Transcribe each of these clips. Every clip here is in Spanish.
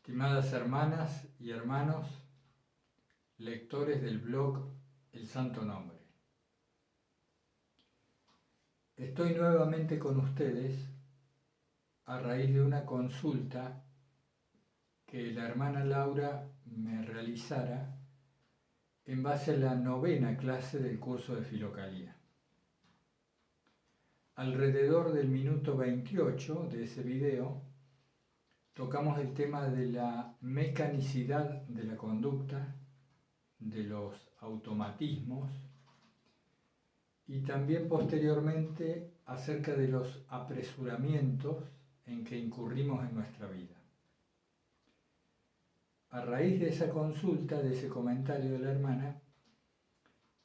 Estimadas hermanas y hermanos, lectores del blog El Santo Nombre. Estoy nuevamente con ustedes a raíz de una consulta que la hermana Laura me realizara en base a la 9ª clase del curso de Filocalía. Alrededor del minuto 28 de ese video, tocamos el tema de la mecanicidad de la conducta, de los automatismos y también posteriormente acerca de los apresuramientos en que incurrimos en nuestra vida. A raíz de esa consulta, de ese comentario de la hermana,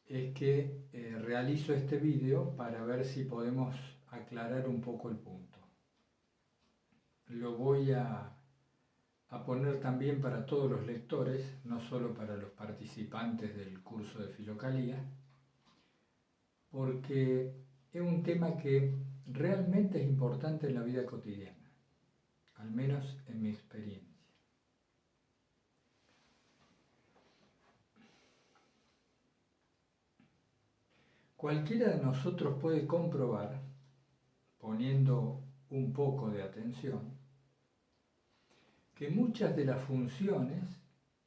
es que realizo este video para ver si podemos aclarar un poco el punto. Lo voy a poner también para todos los lectores, no solo para los participantes del curso de Filocalía, porque es un tema que realmente es importante en la vida cotidiana, al menos en mi experiencia. Cualquiera de nosotros puede comprobar, poniendo un poco de atención, que muchas de las funciones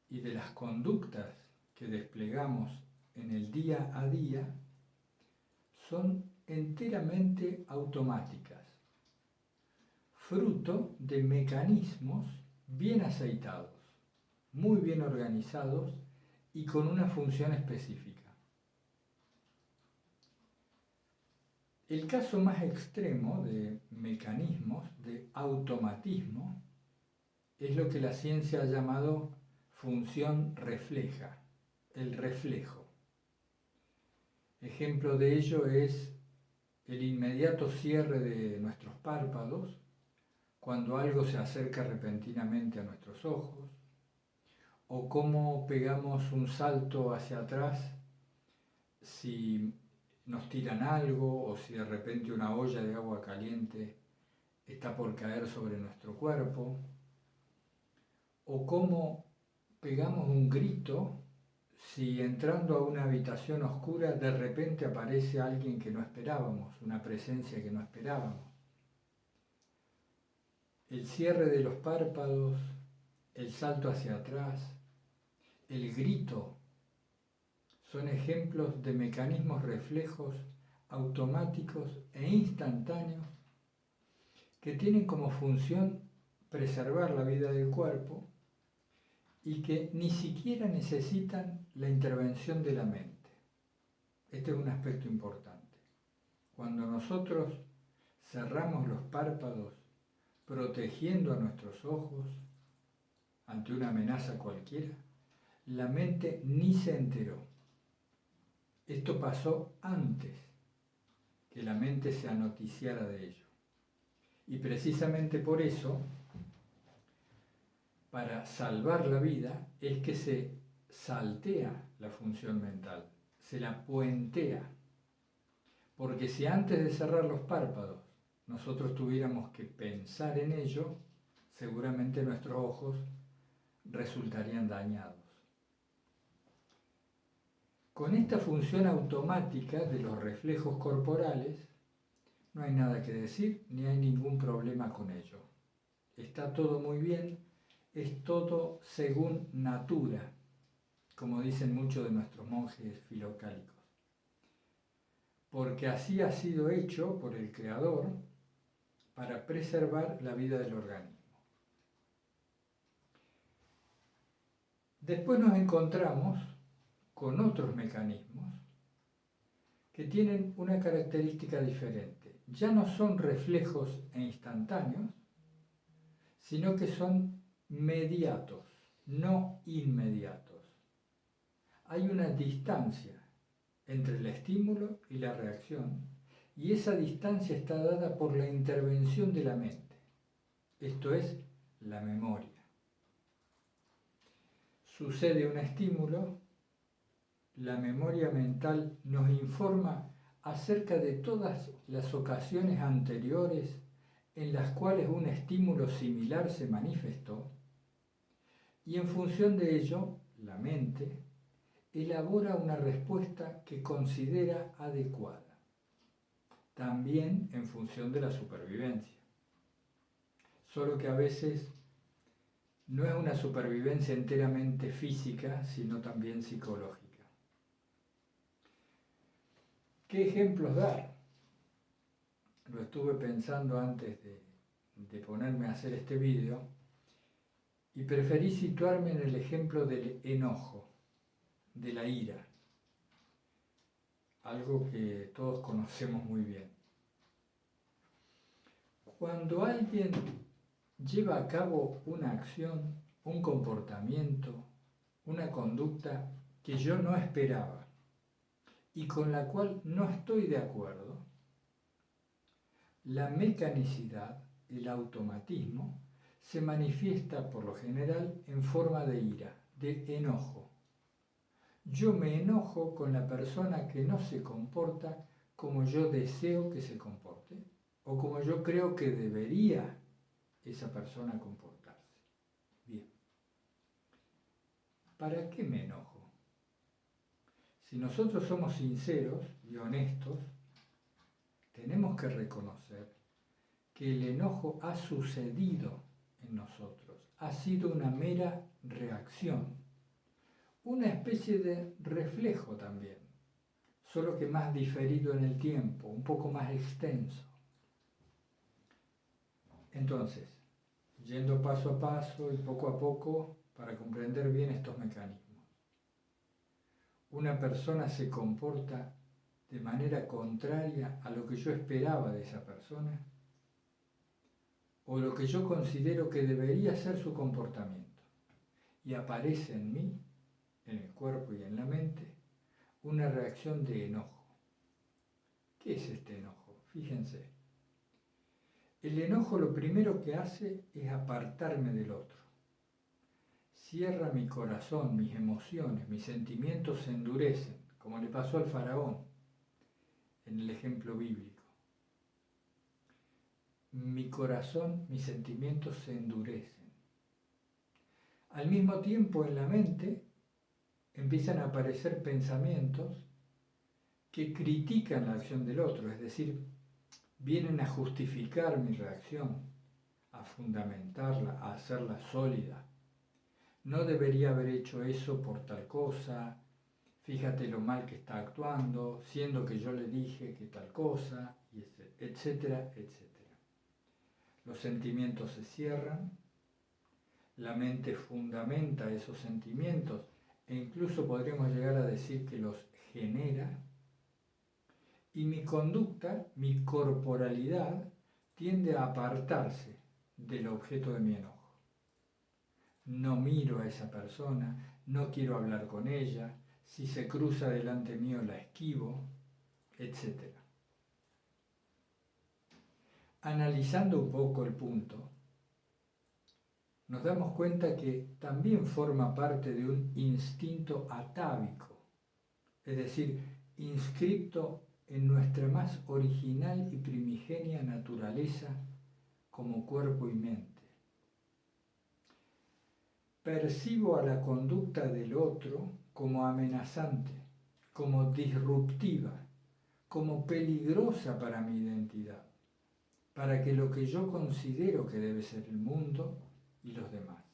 y de las conductas que desplegamos en el día a día son enteramente automáticas, fruto de mecanismos bien aceitados, muy bien organizados y con una función específica. El caso más extremo de mecanismos, de automatismo, es lo que la ciencia ha llamado función refleja, el reflejo. Ejemplo de ello es el inmediato cierre de nuestros párpados cuando algo se acerca repentinamente a nuestros ojos, o cómo pegamos un salto hacia atrás si nos tiran algo o si de repente una olla de agua caliente está por caer sobre nuestro cuerpo, o cómo pegamos un grito si entrando a una habitación oscura de repente aparece alguien que no esperábamos, una presencia que no esperábamos. El cierre de los párpados, el salto hacia atrás, el grito, son ejemplos de mecanismos reflejos automáticos e instantáneos que tienen como función preservar la vida del cuerpo y que ni siquiera necesitan la intervención de la mente. Este es un aspecto importante. Cuando nosotros cerramos los párpados protegiendo a nuestros ojos ante una amenaza cualquiera, la mente ni se enteró. Esto pasó antes que la mente se anoticiara de ello. Y precisamente por eso, para salvar la vida, es que se saltea la función mental, se la puentea. Porque si antes de cerrar los párpados nosotros tuviéramos que pensar en ello, seguramente nuestros ojos resultarían dañados. Con esta función automática de los reflejos corporales, no hay nada que decir, ni hay ningún problema con ello. Está todo muy bien, es todo según natura, como dicen muchos de nuestros monjes filocálicos. Porque así ha sido hecho por el Creador para preservar la vida del organismo. Después nos encontramos con otros mecanismos que tienen una característica diferente. Ya no son reflejos e instantáneos, sino que son mediatos, no inmediatos. Hay una distancia entre el estímulo y la reacción, y esa distancia está dada por la intervención de la mente, esto es, la memoria. Sucede un estímulo, la memoria mental nos informa acerca de todas las ocasiones anteriores en las cuales un estímulo similar se manifestó, Y en función de ello, la mente elabora una respuesta que considera adecuada, también en función de la supervivencia. Solo que a veces no es una supervivencia enteramente física, sino también psicológica. ¿Qué ejemplos dar? Lo estuve pensando antes de ponerme a hacer este vídeo y preferí situarme en el ejemplo del enojo, de la ira, algo que todos conocemos muy bien. Cuando alguien lleva a cabo una acción, un comportamiento, una conducta que yo no esperaba y con la cual no estoy de acuerdo, la mecanicidad, el automatismo, se manifiesta por lo general en forma de ira, de enojo. Yo me enojo con la persona que no se comporta como yo deseo que se comporte o como yo creo que debería esa persona comportarse. Bien. ¿Para qué me enojo? Si nosotros somos sinceros y honestos, tenemos que reconocer que el enojo ha sucedido en nosotros, ha sido una mera reacción, una especie de reflejo también, solo que más diferido en el tiempo, un poco más extenso. Entonces, yendo paso a paso y poco a poco para comprender bien estos mecanismos. Una persona se comporta de manera contraria a lo que yo esperaba de esa persona o lo que yo considero que debería ser su comportamiento. Y aparece en mí, en el cuerpo y en la mente, una reacción de enojo. ¿Qué es este enojo? Fíjense. El enojo lo primero que hace es apartarme del otro. Cierra mi corazón, mis emociones, mis sentimientos se endurecen, como le pasó al faraón en el ejemplo bíblico. Mi corazón, mis sentimientos se endurecen. Al mismo tiempo en la mente empiezan a aparecer pensamientos que critican la acción del otro, es decir, vienen a justificar mi reacción, a fundamentarla, a hacerla sólida. No debería haber hecho eso por tal cosa, fíjate lo mal que está actuando, siendo que yo le dije que tal cosa, etcétera, etcétera. Los sentimientos se cierran, la mente fundamenta esos sentimientos e incluso podríamos llegar a decir que los genera, y mi conducta, mi corporalidad, tiende a apartarse del objeto de mi enojo. No miro a esa persona, no quiero hablar con ella, si se cruza delante mío la esquivo, etc. Analizando un poco el punto, nos damos cuenta que también forma parte de un instinto atávico, es decir, inscripto en nuestra más original y primigenia naturaleza como cuerpo y mente. Percibo a la conducta del otro como amenazante, como disruptiva, como peligrosa para mi identidad, para que lo que yo considero que debe ser el mundo y los demás.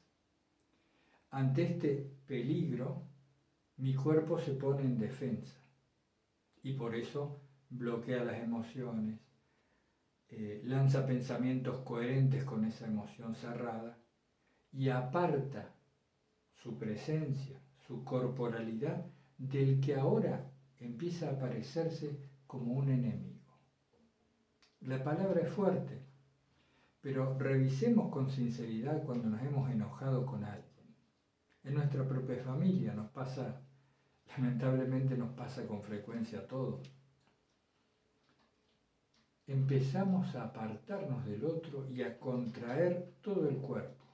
Ante este peligro, mi cuerpo se pone en defensa y por eso bloquea las emociones, lanza pensamientos coherentes con esa emoción cerrada y aparta su presencia, su corporalidad, del que ahora empieza a aparecerse como un enemigo. La palabra es fuerte, pero revisemos con sinceridad cuando nos hemos enojado con alguien. En nuestra propia familia nos pasa, lamentablemente nos pasa con frecuencia a todos. Empezamos a apartarnos del otro y a contraer todo el cuerpo.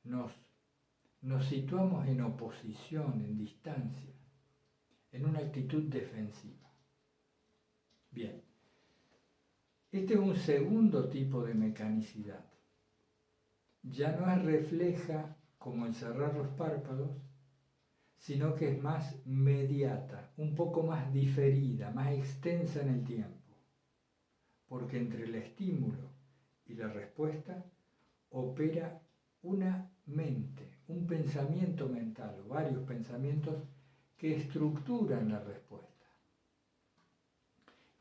Nos situamos en oposición, en distancia, en una actitud defensiva. Bien, este es un segundo tipo de mecanicidad. ya no es refleja como el cerrar los párpados, sino que es más mediata, un poco más diferida, más extensa en el tiempo, porque entre el estímulo y la respuesta opera una mente, un pensamiento mental o varios pensamientos que estructuran la respuesta.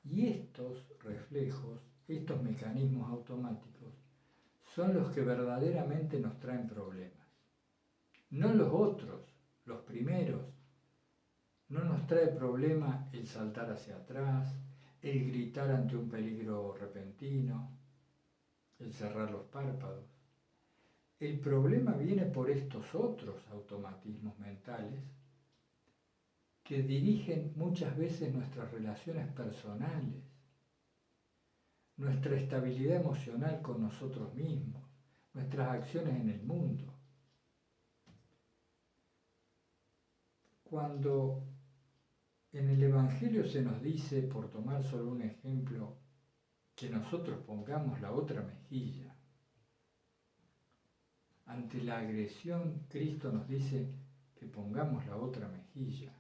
Y estos reflejos, estos mecanismos automáticos, son los que verdaderamente nos traen problemas. No los otros, los primeros. No nos trae problema el saltar hacia atrás, el gritar ante un peligro repentino, el cerrar los párpados. El problema viene por estos otros automatismos mentales que dirigen muchas veces nuestras relaciones personales, nuestra estabilidad emocional con nosotros mismos, nuestras acciones en el mundo. Cuando en el Evangelio se nos dice, por tomar solo un ejemplo, que nosotros pongamos la otra mejilla, ante la agresión, Cristo nos dice que pongamos la otra mejilla.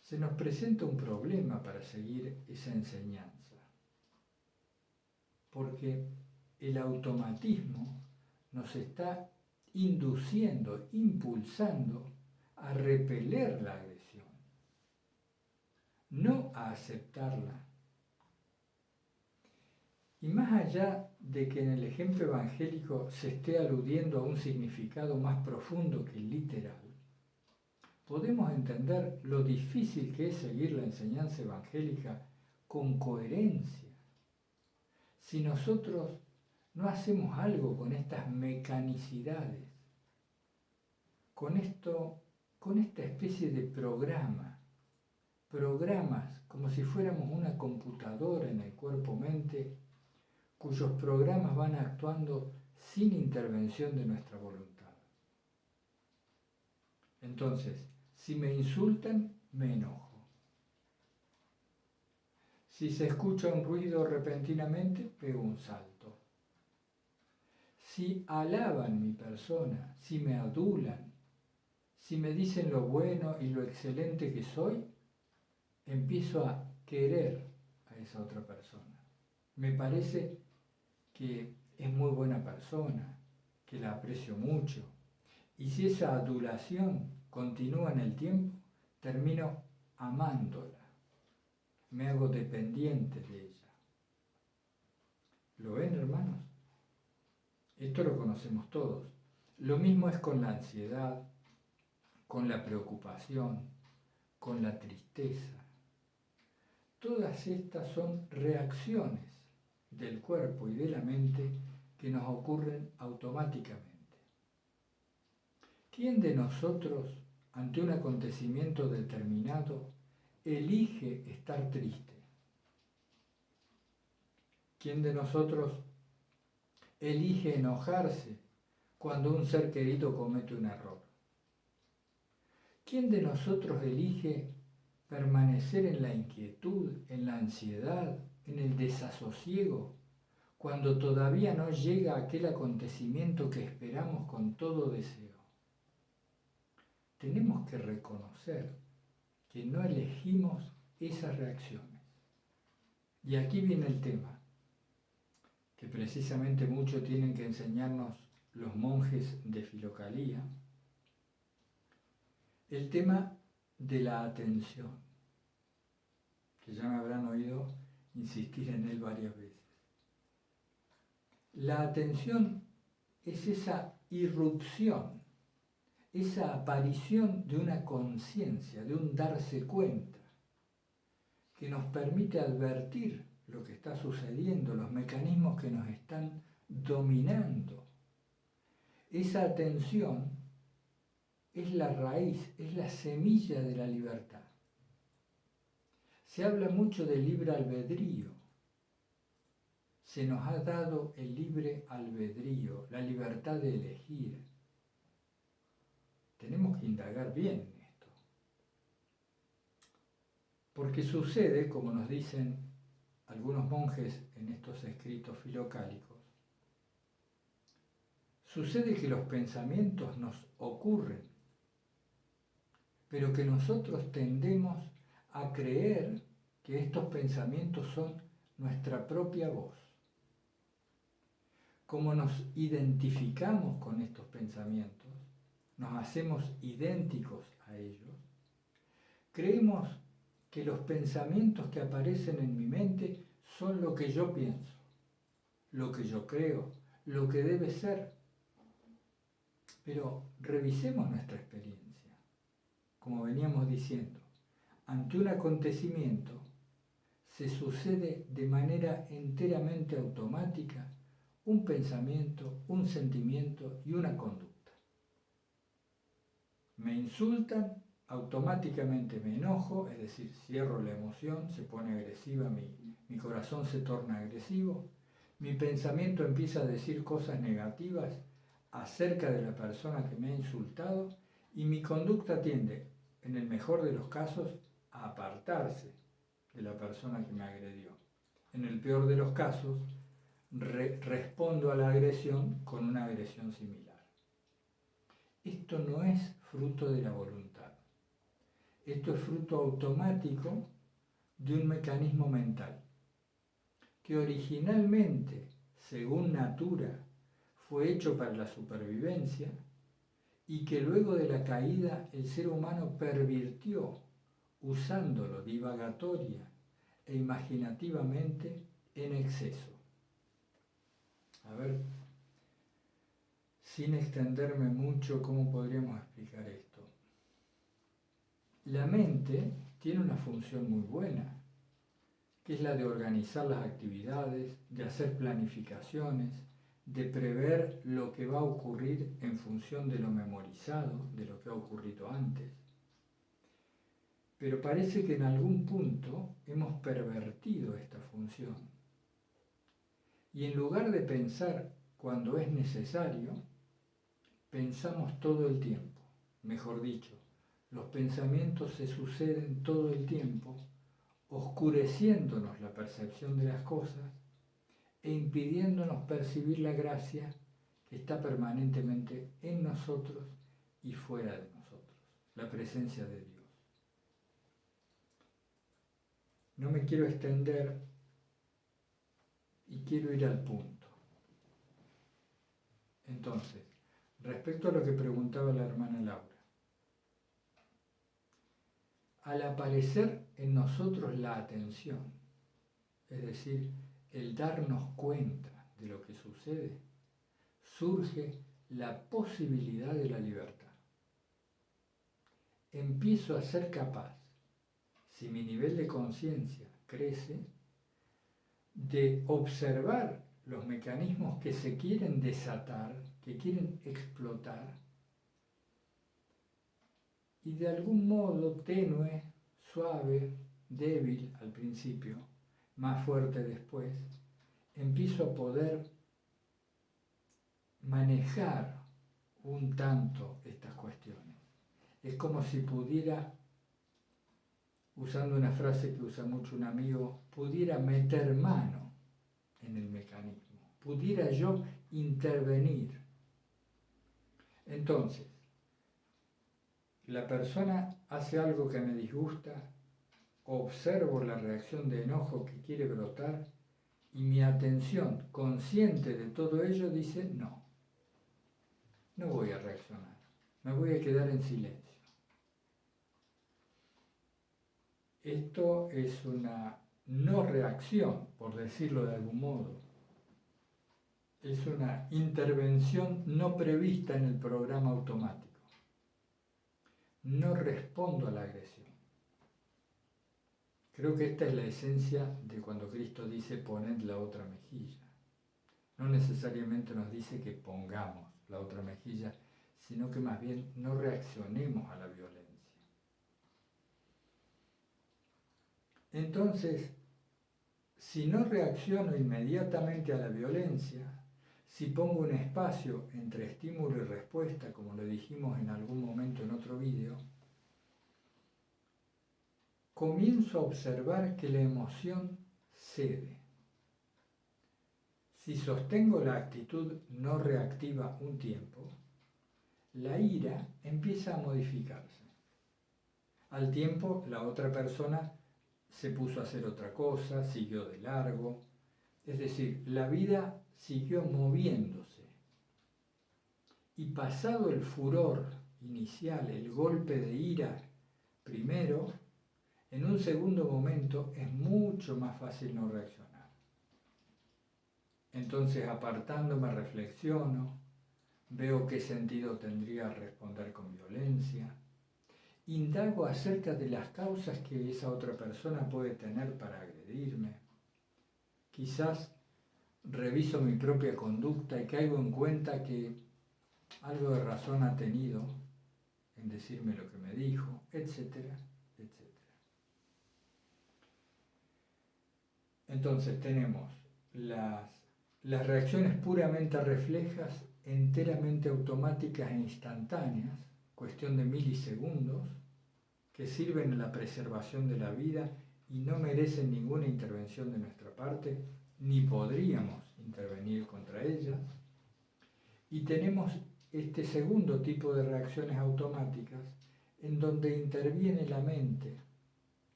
Se nos presenta un problema para seguir esa enseñanza, porque el automatismo nos está induciendo, impulsando a repeler la agresión, no a aceptarla. Y más allá de que en el ejemplo evangélico se esté aludiendo a un significado más profundo que el literal, podemos entender lo difícil que es seguir la enseñanza evangélica con coherencia si nosotros no hacemos algo con estas mecanicidades, con esta especie de programas como si fuéramos una computadora en el cuerpo-mente, cuyos programas van actuando sin intervención de nuestra voluntad. Entonces, si me insultan, me enojo. Si se escucha un ruido repentinamente, pego un salto. Si alaban mi persona, si me adulan, si me dicen lo bueno y lo excelente que soy, empiezo a querer a esa otra persona. Me parece que es muy buena persona, que la aprecio mucho. Y si esa adulación continúa en el tiempo, termino amándola. Me hago dependiente de ella. ¿Lo ven, hermanos? Esto lo conocemos todos. Lo mismo es con la ansiedad, con la preocupación, con la tristeza. Todas estas son reacciones del cuerpo y de la mente que nos ocurren automáticamente. ¿Quién de nosotros, ante un acontecimiento determinado, elige estar triste? ¿Quién de nosotros elige enojarse cuando un ser querido comete un error? ¿Quién de nosotros elige permanecer en la inquietud, en la ansiedad, en el desasosiego, cuando todavía no llega aquel acontecimiento que esperamos con todo deseo? Tenemos que reconocer que no elegimos esas reacciones. Y aquí viene el tema, que precisamente mucho tienen que enseñarnos los monjes de Filocalía, el tema de la atención, que ya me habrán oído insistir en él varias veces. La atención es esa irrupción, esa aparición de una conciencia, de un darse cuenta, que nos permite advertir lo que está sucediendo, los mecanismos que nos están dominando. Esa atención es la raíz, es la semilla de la libertad. Se habla mucho del libre albedrío. Se nos ha dado el libre albedrío, la libertad de elegir. Tenemos que indagar bien en esto. Porque sucede, como nos dicen algunos monjes en estos escritos filocálicos, sucede que los pensamientos nos ocurren, pero que nosotros tendemos a creer que estos pensamientos son nuestra propia voz. Como nos identificamos con estos pensamientos, nos hacemos idénticos a ellos, creemos que los pensamientos que aparecen en mi mente son lo que yo pienso, lo que yo creo, lo que debe ser. Pero revisemos nuestra experiencia. Como veníamos diciendo, ante un acontecimiento se sucede de manera enteramente automática un pensamiento, un sentimiento y una conducta. Me insultan, automáticamente me enojo, es decir, cierro la emoción, se pone agresiva, mi corazón se torna agresivo, mi pensamiento empieza a decir cosas negativas acerca de la persona que me ha insultado y mi conducta tiende, en el mejor de los casos, a apartarse de la persona que me agredió. En el peor de los casos, respondo a la agresión con una agresión similar. Esto no es fruto de la voluntad. Esto es fruto automático de un mecanismo mental que originalmente, según Natura, fue hecho para la supervivencia y que luego de la caída el ser humano pervirtió usándolo divagatoria e imaginativamente en exceso. A ver, sin extenderme mucho, ¿cómo podríamos explicar esto? La mente tiene una función muy buena, que es la de organizar las actividades, de hacer planificaciones, de prever lo que va a ocurrir en función de lo memorizado, de lo que ha ocurrido antes. Pero parece que en algún punto hemos pervertido esta función. Y en lugar de pensar cuando es necesario, pensamos todo el tiempo. Mejor dicho, los pensamientos se suceden todo el tiempo, oscureciéndonos la percepción de las cosas e impidiéndonos percibir la gracia que está permanentemente en nosotros y fuera de nosotros, la presencia de Dios. No me quiero extender y quiero ir al punto. Entonces, respecto a lo que preguntaba la hermana Laura, al aparecer en nosotros la atención, es decir, el darnos cuenta de lo que sucede, surge la posibilidad de la libertad. Empiezo a ser capaz, si mi nivel de conciencia crece, de observar los mecanismos que se quieren desatar, que quieren explotar, y de algún modo tenue, suave, débil al principio, más fuerte después, empiezo a poder manejar un tanto estas cuestiones. Es como si pudiera, usando una frase que usa mucho un amigo, pudiera meter mano en el mecanismo, pudiera yo intervenir. Entonces, la persona hace algo que me disgusta, observo la reacción de enojo que quiere brotar y mi atención, consciente de todo ello, dice no voy a reaccionar, me voy a quedar en silencio. Esto es una no reacción, por decirlo de algún modo. Es una intervención no prevista en el programa automático. No respondo a la agresión. Creo que esta es la esencia de cuando Cristo dice poned la otra mejilla. No necesariamente nos dice que pongamos la otra mejilla, sino que más bien no reaccionemos a la violencia. Entonces, si no reacciono inmediatamente a la violencia, si pongo un espacio entre estímulo y respuesta, como lo dijimos en algún momento en otro vídeo, comienzo a observar que la emoción cede. Si sostengo la actitud no reactiva un tiempo, la ira empieza a modificarse. Al tiempo, la otra persona se puso a hacer otra cosa, siguió de largo. Es decir, la vida siguió moviéndose. Y pasado el furor inicial, el golpe de ira primero, en un segundo momento es mucho más fácil no reaccionar. Entonces, apartándome, reflexiono, veo qué sentido tendría responder con violencia, indago acerca de las causas que esa otra persona puede tener para agredirme. Quizás reviso mi propia conducta y caigo en cuenta que algo de razón ha tenido en decirme lo que me dijo, etcétera, etcétera. Entonces tenemos las reacciones puramente reflejas, enteramente automáticas e instantáneas, cuestión de milisegundos, que sirven a la preservación de la vida y no merecen ninguna intervención de nuestra parte, ni podríamos intervenir contra ellas. Y tenemos este segundo tipo de reacciones automáticas en donde interviene la mente,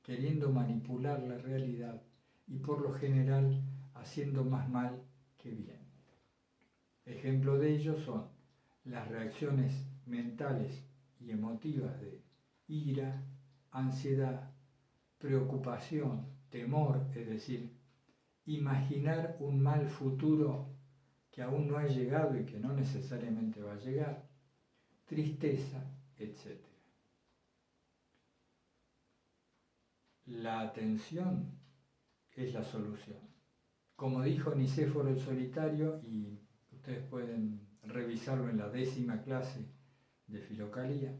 queriendo manipular la realidad y por lo general haciendo más mal que bien. Ejemplo de ello son las reacciones mentales y emotivas de ira, ansiedad, preocupación, temor, es decir, imaginar un mal futuro que aún no ha llegado y que no necesariamente va a llegar, tristeza, etc. La atención es la solución. Como dijo Nicéforo el Solitario, y ustedes pueden revisarlo en la 10ª clase de Filocalía,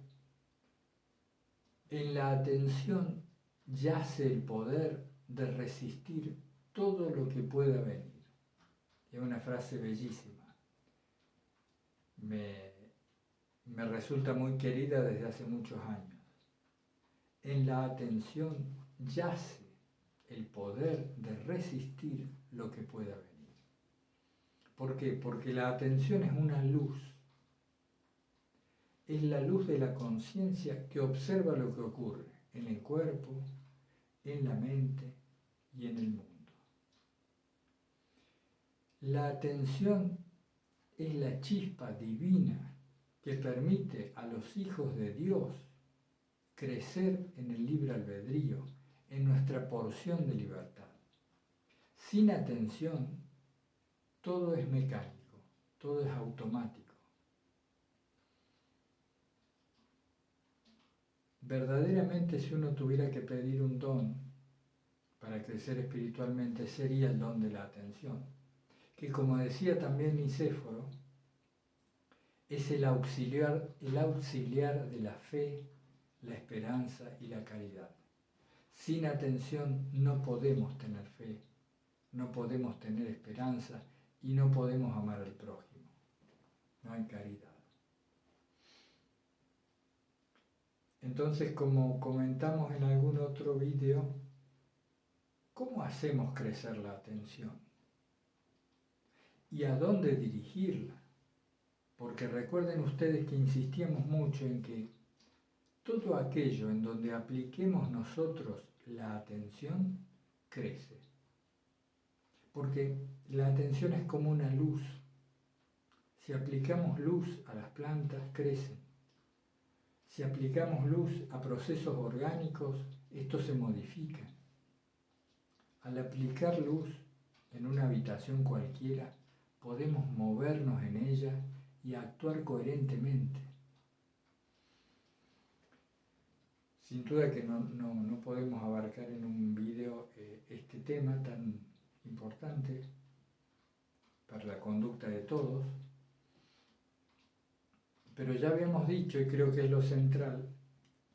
en la atención yace el poder de resistir todo lo que pueda venir. Es una frase bellísima. Me resulta muy querida desde hace muchos años. En la atención yace el poder de resistir lo que pueda venir. ¿Por qué? Porque la atención es una luz. Es la luz de la conciencia que observa lo que ocurre en el cuerpo, en la mente y en el mundo. La atención es la chispa divina que permite a los hijos de Dios crecer en el libre albedrío, en nuestra porción de libertad. Sin atención, todo es mecánico, todo es automático. Verdaderamente, si uno tuviera que pedir un don para crecer espiritualmente, sería el don de la atención, que, como decía también Nicéforo, es el auxiliar de la fe, la esperanza y la caridad. Sin atención no podemos tener fe, no podemos tener esperanza y no podemos amar al prójimo. No hay caridad. Entonces, como comentamos en algún otro video, ¿cómo hacemos crecer la atención? ¿Y a dónde dirigirla? Porque recuerden ustedes que insistíamos mucho en que todo aquello en donde apliquemos nosotros la atención crece. Porque la atención es como una luz. Si aplicamos luz a las plantas, crecen. Si aplicamos luz a procesos orgánicos, estos se modifican. Al aplicar luz en una habitación cualquiera, podemos movernos en ella y actuar coherentemente. Sin duda que no podemos abarcar en un video este tema tan importante para la conducta de todos, pero ya habíamos dicho, y creo que es lo central,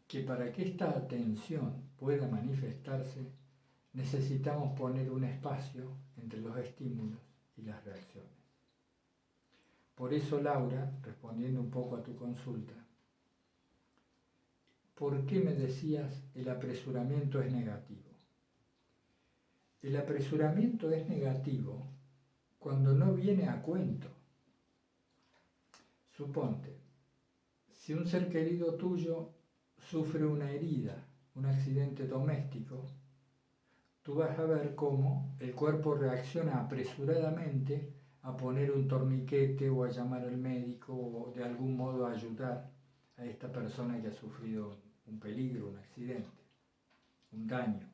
que para que esta atención pueda manifestarse, necesitamos poner un espacio entre los estímulos y las reacciones. Por eso, Laura, respondiendo un poco a tu consulta, ¿por qué me decías el apresuramiento es negativo? El apresuramiento es negativo cuando no viene a cuento. Suponte, si un ser querido tuyo sufre una herida, un accidente doméstico, tú vas a ver cómo el cuerpo reacciona apresuradamente a poner un torniquete o a llamar al médico o de algún modo a ayudar a esta persona que ha sufrido un peligro, un accidente, un daño.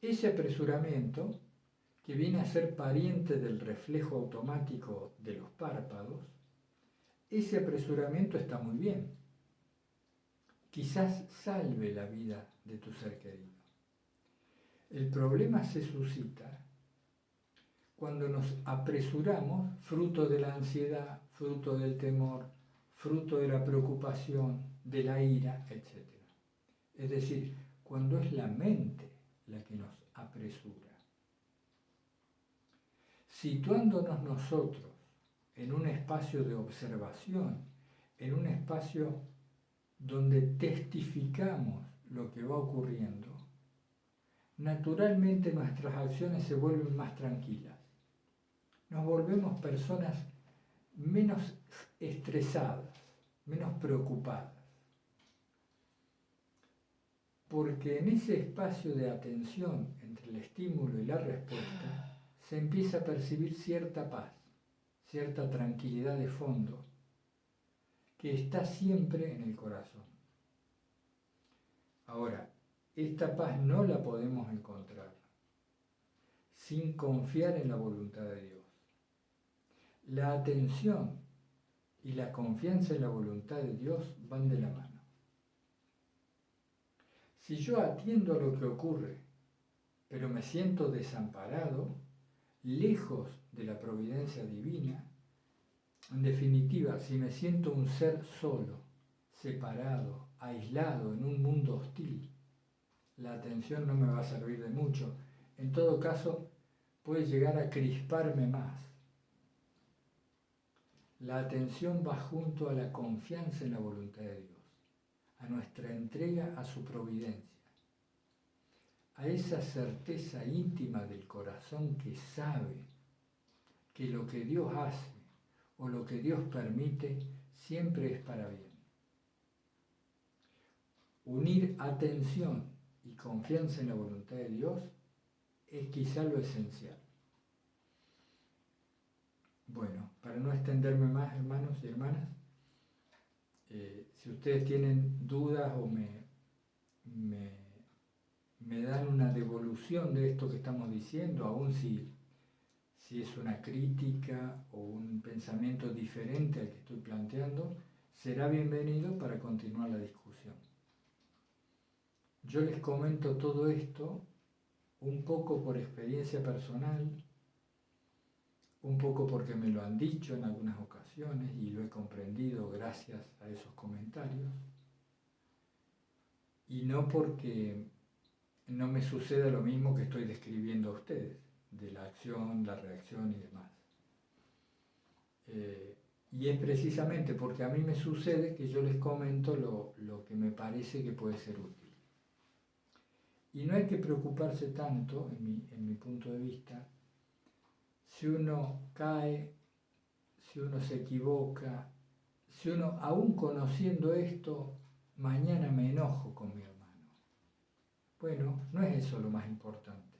Ese apresuramiento, que viene a ser pariente del reflejo automático de los párpados, ese apresuramiento está muy bien. Quizás salve la vida de tu ser querido. El problema se suscita cuando nos apresuramos, fruto de la ansiedad, fruto del temor, fruto de la preocupación, de la ira, etc. Es decir, cuando es la mente la que nos apresura. Situándonos nosotros en un espacio de observación, en un espacio donde testificamos lo que va ocurriendo, naturalmente nuestras acciones se vuelven más tranquilas. Nos volvemos personas menos estresadas, menos preocupadas. Porque en ese espacio de atención entre el estímulo y la respuesta se empieza a percibir cierta paz, cierta tranquilidad de fondo que está siempre en el corazón. Ahora, esta paz no la podemos encontrar sin confiar en la voluntad de Dios. La atención y la confianza en la voluntad de Dios van de la mano. Si yo atiendo lo que ocurre, pero me siento desamparado, lejos de la providencia divina, en definitiva, si me siento un ser solo, separado, aislado en un mundo hostil, la atención no me va a servir de mucho. En todo caso, puede llegar a crisparme más. La atención va junto a la confianza en la voluntad de Dios, a nuestra entrega a su providencia, a esa certeza íntima del corazón que sabe que lo que Dios hace o lo que Dios permite siempre es para bien. Unir atención y confianza en la voluntad de Dios es quizá lo esencial. Bueno, para no extenderme más, hermanos y hermanas, si ustedes tienen dudas o me dan una devolución de esto que estamos diciendo, aun si es una crítica o un pensamiento diferente al que estoy planteando, será bienvenido para continuar la discusión. Yo les comento todo esto un poco por experiencia personal, un poco porque me lo han dicho en algunas ocasiones y lo he comprendido gracias a esos comentarios, y no porque no me suceda lo mismo que estoy describiendo a ustedes, de la acción, la reacción y demás. Y es precisamente porque a mí me sucede que yo les comento lo que me parece que puede ser útil. Y no hay que preocuparse tanto, en mi punto de vista, si uno cae, si uno se equivoca, si uno, aún conociendo esto, mañana me enojo con mi hermano. Bueno, no es eso lo más importante.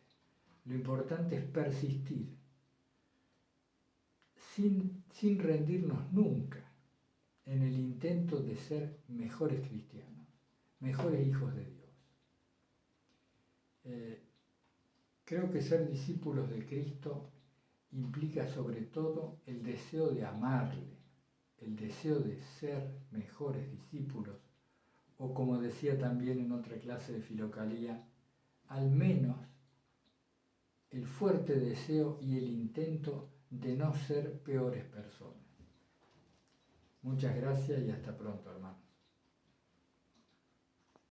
Lo importante es persistir, sin rendirnos nunca en el intento de ser mejores cristianos, mejores hijos de Dios. Creo que ser discípulos de Cristo implica sobre todo el deseo de amarle, el deseo de ser mejores discípulos, o como decía también en otra clase de filocalía, al menos el fuerte deseo y el intento de no ser peores personas. Muchas gracias y hasta pronto, hermanos.